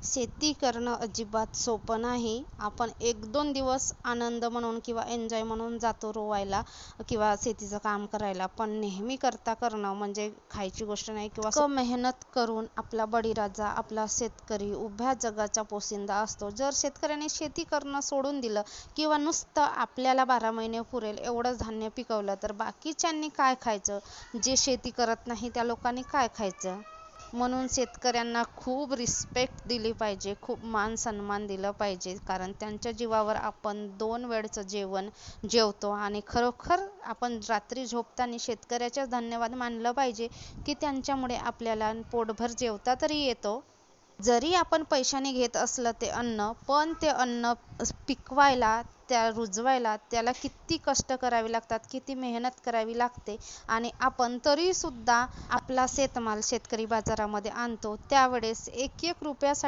शेती करणं अजिबात सोपं नाही. आपण 1-2 दिवस आनंद म्हणून किंवा एन्जॉय म्हणून जातो रोवायला किंवा शेतीचं काम करायला. पण नेहमी करता करणं म्हणजे खायची गोष्ट नाही किंवा इतकं मेहनत करून आपला बळीराजा, आपला शेतकरी उभ्या जगाचा पोशिंदा असतो. जर शेतकऱ्याने शेती करणं सोडून दिलं किंवा नुसतं आपल्याला 12 महिने पुरेल एवढंच धान्य पिकवलं, तर बाकीच्यांनी काय खायचं? जे शेती करत नाही त्या लोकांनी काय खायचं? म्हणून शेतकऱ्यांना खूप रिस्पेक्ट दिली पाहिजे, खूप मान सन्मान दिलं पाहिजे. कारण त्यांच्या जीवावर आपण 2 वेळचं जेवण जेवतो आणि खरोखर आपण रात्री झोपताना शेतकऱ्याचेच धन्यवाद मानलं पाहिजे, की त्यांच्यामुळे आपल्याला पोटभर जेवता तरी येतो. जरी आपण पैशाने घेत असलं ते अन्न, पण ते अन्न पिकवायला, त्या रुजवायला त्याला किती कष्ट करावे लागतात, किती मेहनत करावी लागते आणि आपण तरीसुद्धा आपला शेतमाल शेतकरी बाजारामध्ये आणतो. त्यावेळेस 1-1 रुपयासाठी